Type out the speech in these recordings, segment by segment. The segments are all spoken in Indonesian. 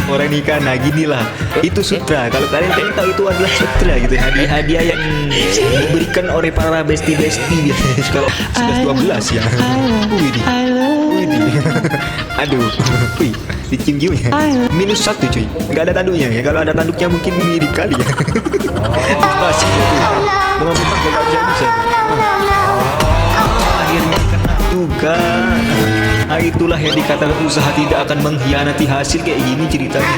Orang nikah, nah gini lah, itu sutra. Kalau kalian pengen tahu itu adalah sutra gitu, hadiah-hadiah yang diberikan oleh para besti-besti biasanya kalau 11-12 ya. Widih. Aduh, wih, dicium ya. -1 cuy, nggak ada tanduknya ya. Kalau ada tanduknya mungkin mirip kali ya. Masih memang nggak bisa. Akhirnya kena juga. Nah, itulah yang dikatakan usaha tidak akan mengkhianati hasil, kayak gini ceritanya.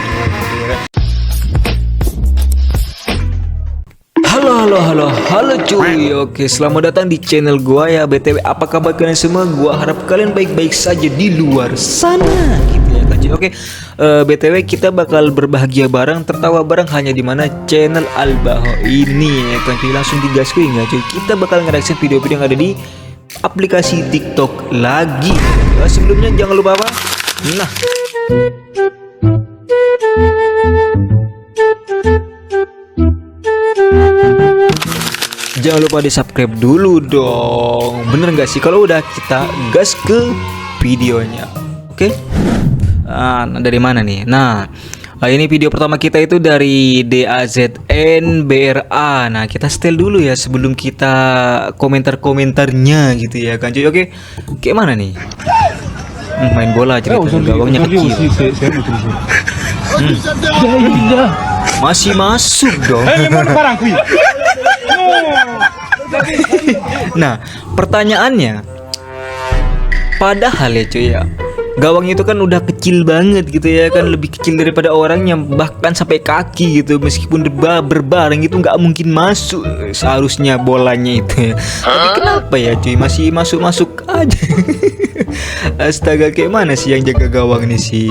Halo cuy. Oke, selamat datang di channel gua ya. BTW, apa kabar kalian semua? Gua harap kalian baik-baik saja di luar sana gitu ya kan cuy. Oke, BTW kita bakal berbahagia bareng, tertawa bareng hanya di mana channel Albaho ini ya kan cuy. Langsung digaskuin ya cuy. Kita bakal ngereaksi video-video yang ada di aplikasi TikTok lagi. Sebelumnya jangan lupa apa? Nah, jangan lupa di subscribe dulu dong. Bener nggak sih? Kalau udah kita gas ke videonya. Oke? Nah, dari mana nih? Nah, ini video pertama kita itu dari DAZNBRA. Nah, kita setel dulu ya sebelum kita komentar-komentarnya gitu ya kan cuy. Oke, kayak mana nih? Main bola ceritanya, gawangnya kecil. Masih masuk dong. Nah, pertanyaannya, padahal ya cuy ya, gawang itu kan udah kecil banget gitu ya kan, lebih kecil daripada orangnya, bahkan sampai kaki gitu. Meskipun berbareng itu nggak mungkin masuk seharusnya bolanya itu ya. Tapi kenapa ya cuy masih masuk aja. Astaga, kayak mana sih yang jaga gawang nih sih?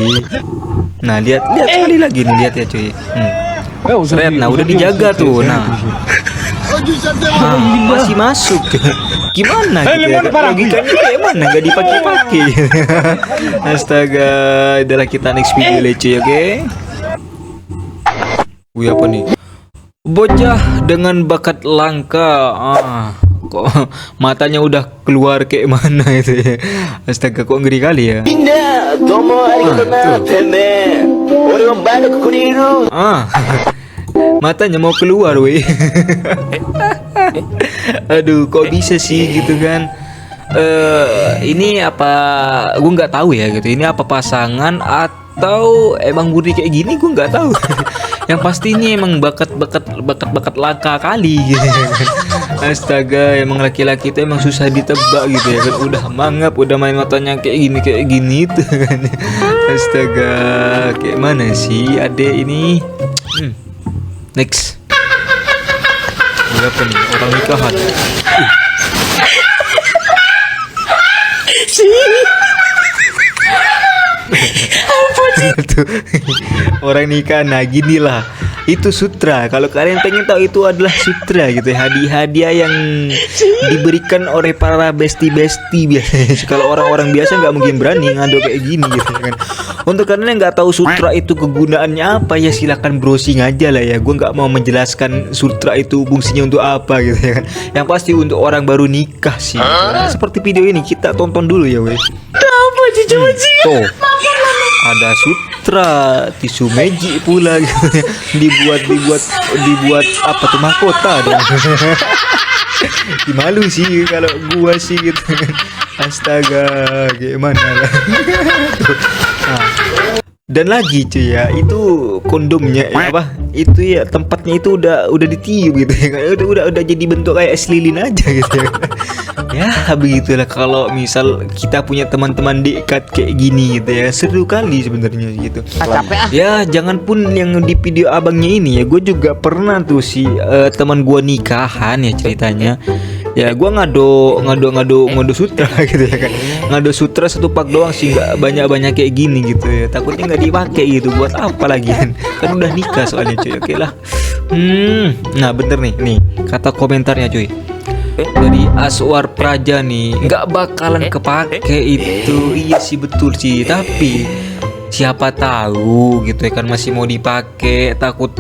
Nah, lihat sekali lagi nih, lihat ya cuy. Seret, nah udah dijaga tuh. Nah, masih masuk. Gimana gitu ya? Logikanya kayak mana? Gak dipakai-pakai. Astaga, adalah kita next video cuy, oke? Wih, apa nih? Bocah dengan bakat langka. Kok matanya udah keluar kayak mana itu ya? Astaga, kok ngeri kali ya. Matanya mau keluar weh. Aduh, kok bisa sih gitu kan? Ini apa? Gue nggak tahu ya gitu. Ini apa pasangan atau emang murni kayak gini? Gue nggak tahu. Yang pasti ini emang bakat langka kali gitu ya kan? Astaga, emang laki-laki itu emang susah ditebak gitu ya kan. Udah mangap, udah main matanya kayak gini tuh kan. Astaga, kayak mana sih adek ini? Next. Apa nih? Orang nikahan. Orang nikah, nah gini lah, itu sutra. Kalau kalian pengen tahu itu adalah sutra gitu ya, hadiah-hadiah yang diberikan oleh para besti-besti biasanya. Kalau orang-orang biasa nggak mungkin berani ngadu kayak gini gitu kan. Untuk kalian yang nggak tahu sutra itu kegunaannya apa ya, silakan browsing aja lah ya. Gue nggak mau menjelaskan sutra itu fungsinya untuk apa gitu ya kan. Yang pasti untuk orang baru nikah sih. Nah, seperti video ini kita tonton dulu ya weh. Tuh, ada sutra, tisu magic pula gitu. dibuat apa tuh, mahkota dong. Malu sih kalau gua sih gitu. Astaga, gimana lah. Nah, dan lagi cuy ya, itu kondomnya apa? Itu ya tempatnya itu udah ditiup gitu ya. Udah jadi bentuk kayak es lilin aja gitu ya. Ya begitulah kalau misal kita punya teman-teman dekat kayak gini gitu ya, seru kali sebenarnya gitu. Ya jangan pun yang di video abangnya ini ya, gue juga pernah tuh si teman gue nikahan ya ceritanya. Ya gue ngado sutra gitu ya kan. Ngado sutra satu pak doang sih, nggak banyak kayak gini gitu ya. Takutnya nggak dipakai gitu, buat apa lagi kan udah nikah soalnya cuy. Oke lah. Nah bener nih kata komentarnya cuy dari Aswar Praja nih, nggak bakalan kepake itu. Iya sih, betul sih, tapi siapa tahu gitu ya kan masih mau dipakai. Takut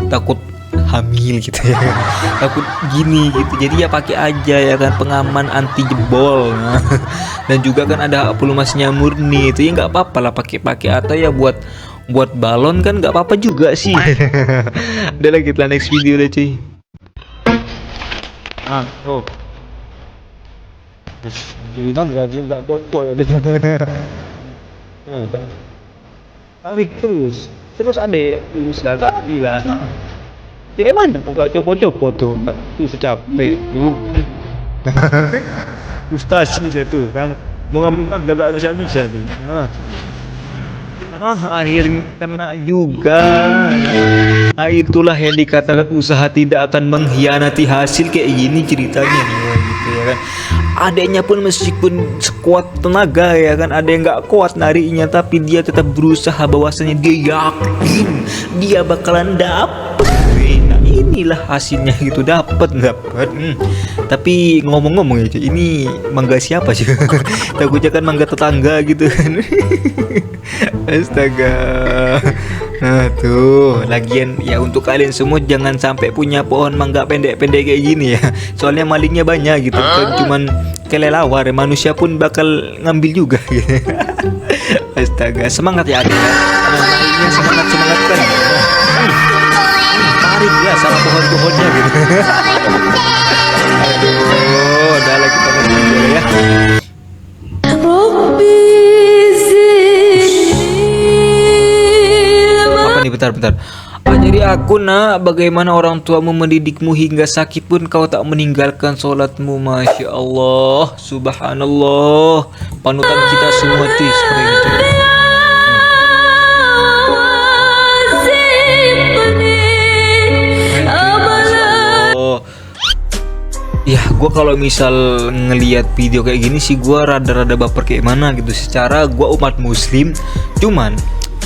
hamil gitu ya kan. Takut gini gitu, jadi ya pakai aja ya kan, pengaman anti jebol. Nah, dan juga kan ada pelumasnya murni, itu ya nggak apa-apa lah pakai atau ya buat balon kan nggak apa-apa juga sih. Udah lah, kita next video deh cuy. Oh. Tarik terus ada usaha bilang ya emang nggak coba-coba tuh secapek Ustaz ini tuh kan mau ngambil gak bisa tuh akhirnya kena juga. Nah itulah yang dikatakan usaha tidak akan mengkhianati hasil, kayak gini ceritanya nih ya, gitu ya kan. Adanya pun meskipun sekuat tenaga ya kan, ada yang nggak kuat narinya, tapi dia tetap berusaha, bahwasanya dia yakin dia bakalan dapet. Nah inilah hasilnya gitu, dapet. Tapi ngomong-ngomong ya cuy, ini mangga siapa sih? Takutnya kan mangga tetangga gitu kan. Astaga. Nah tuh, lagian ya untuk kalian semua jangan sampai punya pohon mangga pendek-pendek kayak gini ya. Soalnya malingnya banyak gitu, bukan cuman kelelawar, manusia pun bakal ngambil juga gitu. Astaga, semangat ya adik ya. Naiknya semangat kan. Tarik ya sama pohon-pohonnya gitu. Aduh, udah lah kita lanjut dulu ya. Bentar. Ajari aku nak, bagaimana orang tuamu mendidikmu hingga sakit pun kau tak meninggalkan sholatmu. Masya Allah, subhanallah. Panutan kita semua cuy seperti itu. Ya, gue kalau misal ngelihat video kayak gini sih gue rada-rada baper kayak mana gitu. Secara gue umat muslim, cuman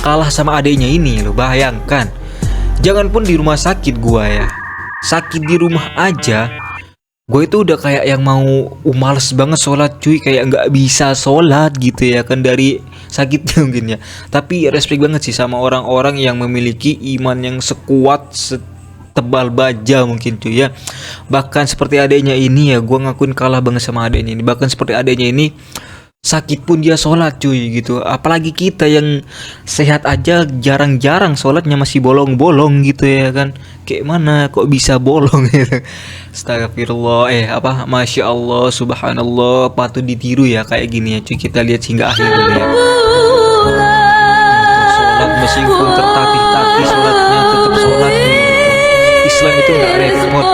kalah sama adanya ini loh. Bayangkan, jangan pun di rumah sakit gua ya, sakit di rumah aja gue itu udah kayak yang mau males banget sholat cuy, kayak nggak bisa sholat gitu ya kan, dari sakitnya mungkin ya. Tapi respect banget sih sama orang-orang yang memiliki iman yang sekuat tebal baja mungkin cuy ya. Bahkan seperti adanya ini ya, gua ngakuin kalah banget sama adanya ini. Bahkan seperti adanya ini sakit pun dia sholat cuy gitu. Apalagi kita yang sehat aja jarang-jarang sholatnya masih bolong-bolong gitu ya kan. Kayak mana kok bisa bolong gitu. Astagfirullah, Masya Allah, subhanallah, patut ditiru ya kayak gini ya cuy. Kita lihat hingga akhir dulu ya. Sholat meskipun tertatih-tatih sholatnya tetap sholat gitu. Islam itu nggak repot.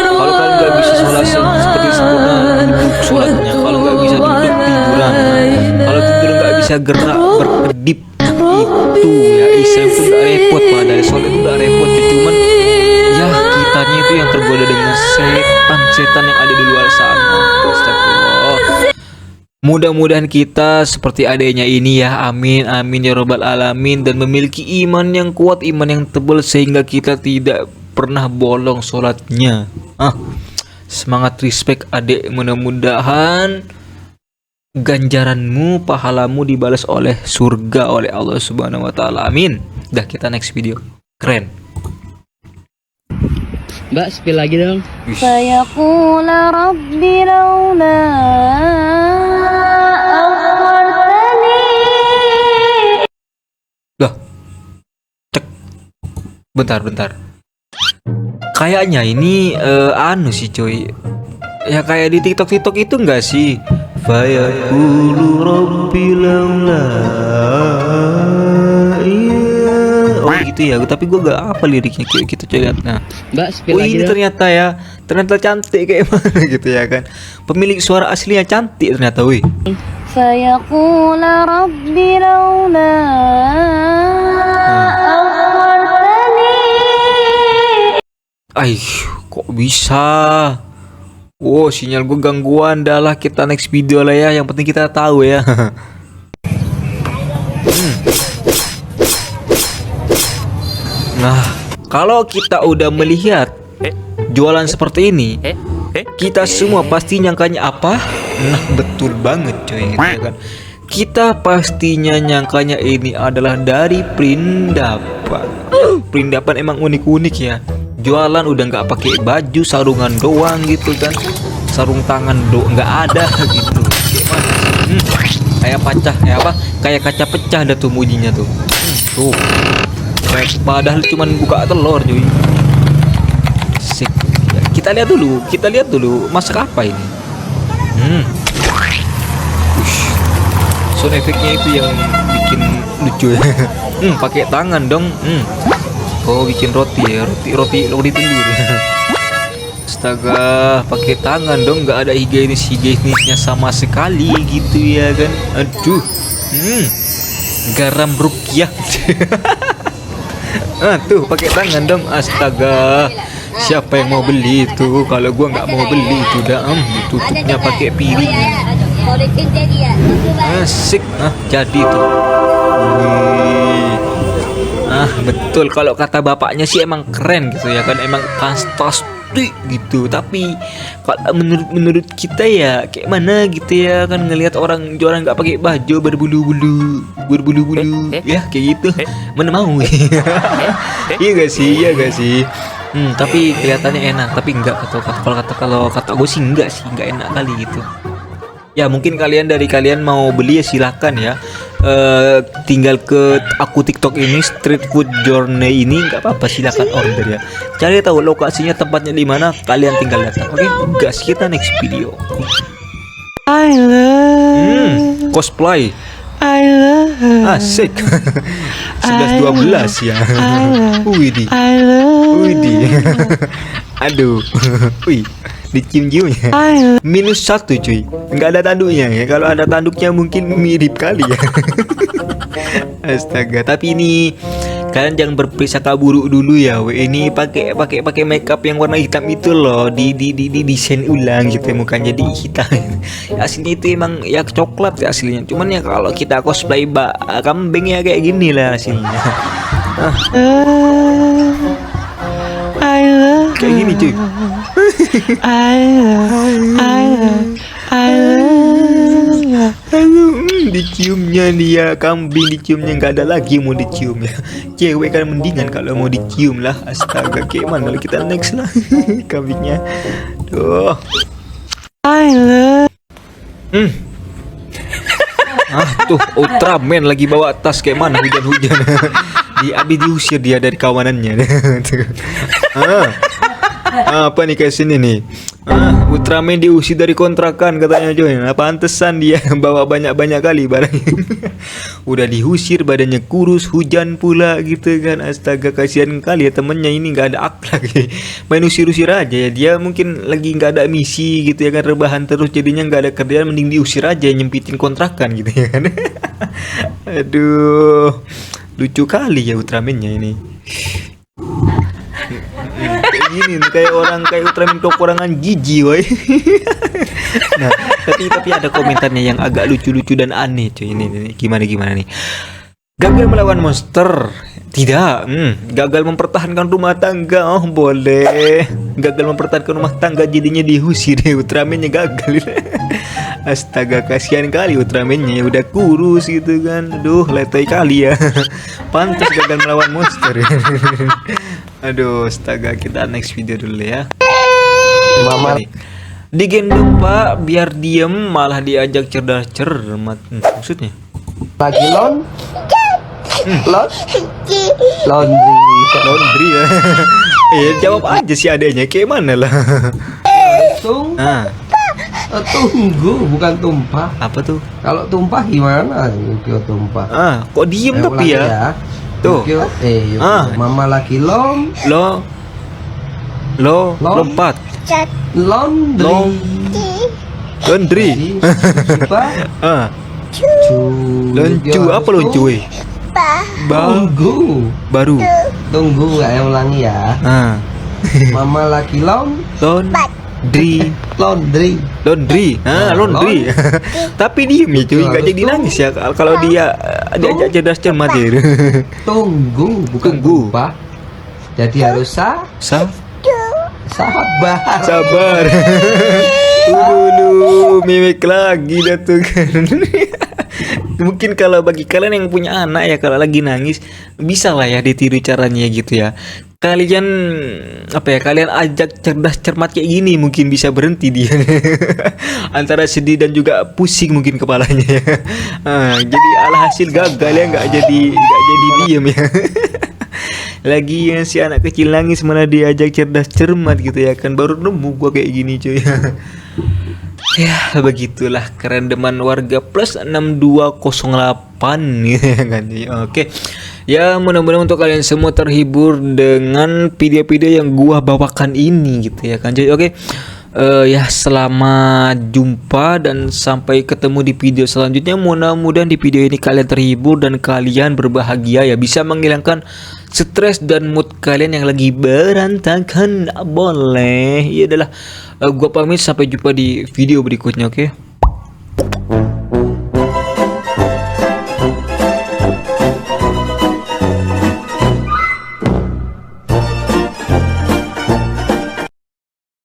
Kalau kalian nggak bisa sholat seperti sempurna, duduk sholatnya. Kalau nggak bisa duduk, tiduran. Kalau tidur nggak bisa gerak berkedip, itu ya Islam itu nggak repot. Padahal sholat itu nggak repot, cuman ya kitanya itu yang tergoda dengan setan yang ada di luar sana. Astagfirullah. Mudah-mudahan kita seperti adanya ini ya, amin amin ya robbal alamin, dan memiliki iman yang kuat, iman yang tebal, sehingga kita tidak pernah bolong sholatnya. Semangat, respect adik, mudah-mudahan ganjaranmu, pahalamu dibalas oleh surga oleh Allah Subhanahu wa taala. Amin. Dah, kita next video. Keren. Mbak, spill lagi dong. فيقول رب لولا أخرتني. Dah. Cek. Bentar. Kayaknya ini anu sih coy. Ya kayak di TikTok itu enggak sih? Fayaqulu rabbi laula. Oh gitu ya, tapi gue gak apa liriknya kayak gitu coy. Nah, Mbak, spill lagi ini dong. ternyata ya, ternyata cantik kayak mana gitu ya kan. Pemilik suara aslinya cantik ternyata, wih. فيقول رب لولا أخرتني. Kok bisa? Wow, sinyal gue gangguan. Dah lah, kita next video lah ya. Yang penting kita tahu ya. Nah, kalau kita udah melihat jualan seperti ini, kita semua pasti nyangkanya apa? Nah, betul banget coy, gitu ya kan. Kita pastinya nyangkanya ini adalah dari Perindapan. Perindapan emang unik-unik ya. jualan udah nggak pakai baju, sarungan doang gitu kan, sarung tangan nggak ada gitu. Gimana sih? Kayak pecah, kayak apa? Kayak kaca pecah dah tuh mujinya tuh. Tuh. Padahal cuman buka telur cuy. Sik. Ya, kita lihat dulu masak apa ini. Sound efeknya itu yang bikin lucu ya. Pakai tangan dong. Oh, bikin roti ya, roti tendur. Astaga, pakai tangan dong, nggak ada higienisnya sama sekali gitu ya kan. Aduh. Garam rukyah. Tuh pakai tangan dong. Astaga. Siapa yang mau beli itu? Kalau gua nggak mau beli itu dah. Tutupnya pakai piring. Asik. Jadi tuh. Betul, kalau kata bapaknya sih emang keren gitu ya kan, emang fantastik gitu. Tapi kalau menurut kita ya kayak mana gitu ya kan, ngelihat orang jualan nggak pakai baju berbulu-bulu ya kayak gitu, mana mau. Iya gak sih. Tapi kelihatannya enak, tapi enggak kalau kata gue sih enggak enak kali gitu. Ya mungkin dari kalian mau beli ya silakan ya. Tinggal ke aku TikTok ini, Street Food Journey ini, nggak apa-apa, silakan order ya. Cari tahu lokasinya, tempatnya di mana, kalian tinggal datang. Oke, gas, kita next video. Cosplay. Asik. 11-12 ya. Widih. Aduh. Wih, dicium-ciumnya. -1 cuy. Nggak ada tanduknya ya. Kalau ada tanduknya mungkin mirip kali ya. Astaga, tapi ini kalian jangan berprasangka buruk dulu ya. Ini pakai makeup yang warna hitam itu loh, di desain ulang gitu mukanya jadi hitam. Aslinya itu emang ya coklat ya aslinya. Cuman ya kalau kita cosplay kambing ya kayak gini lah hasilnya. Kayak gini cuy. Diciumnya dia, kambing diciumnya, nggak ada lagi mau dicium ya. Cewek kan mendingan kalau mau dicium lah. Astaga, kayak mana kita next lah. Kambingnya tuh. Tuh Ultraman lagi bawa tas, kayak mana hujan-hujan. Abis diusir dia dari kawanannya. Apa nih kayak sini nih? Ultraman diusir dari kontrakan katanya coy. Pantesan dia bawa banyak kali barangnya. Udah diusir, badannya kurus, hujan pula gitu kan. Astaga, kasihan kali ya temennya ini, nggak ada akhlak. Main usir-usir aja ya. Dia mungkin lagi nggak ada misi gitu ya kan, rebahan terus jadinya nggak ada kerjaan, mending diusir aja, nyempitin kontrakan gitu ya kan. Aduh, lucu kali ya Ultramannya ini. Kayak gini nih, kayak Ultraman kekurangan gizi woy. Nah, tapi ada komentarnya yang agak lucu-lucu dan aneh cuy. Ini gimana nih? Gagal melawan monster. Tidak. Gagal mempertahankan rumah tangga. Oh, boleh. Gagal mempertahankan rumah tangga jadinya diusir. Ultramannya gagal. Astaga, kasihan kali Ultramannya, udah kurus gitu kan. Aduh, letoy kali ya. Pantas gagal melawan monster. Aduh, astaga, kita next video dulu ya. Mama digendong pak biar diem, malah diajak cermat. Maksudnya lagi laundry ya. Jawab aja sih adanya, kayak mana lah. Tunggu, bukan tumpah. Apa tuh? Kalau tumpah gimana? Yukio tumpah. Kok diem tapi ya? Tuh. Yukio, mama lagi lompat. Laundry. Luncu apa luncu? Baru. Tunggu, saya ulangi ya. Mama lagi laundry. Tapi diem ya cuy, nggak jadi nangis ya kalau dia diajak cerdas cermat ya. Tunggu, bukan tumpah. Jadi harus sabar. Mimik lagi dah tuh kan. Mungkin kalau bagi kalian yang punya anak ya, kalau lagi nangis bisa lah ya ditiru caranya gitu ya. kalian kalian ajak cerdas cermat kayak gini mungkin bisa berhenti dia. Antara sedih dan juga pusing mungkin kepalanya ya. Jadi alhasil gagal ya, nggak jadi diem ya. Lagi yang si anak kecil nangis malah diajak cerdas cermat gitu ya kan, baru nemu gua kayak gini cuy. Ya begitulah kerendeman warga plus 6208 gitu ya kan. Oke. Ya mudah-mudahan untuk kalian semua terhibur dengan video-video yang gua bawakan ini gitu ya kan. Jadi oke. Ya selamat jumpa dan sampai ketemu di video selanjutnya. Mudah-mudahan di video ini kalian terhibur dan kalian berbahagia ya, bisa menghilangkan stres dan mood kalian yang lagi berantakan. Boleh. Ya adalah gua pamit, sampai jumpa di video berikutnya, oke.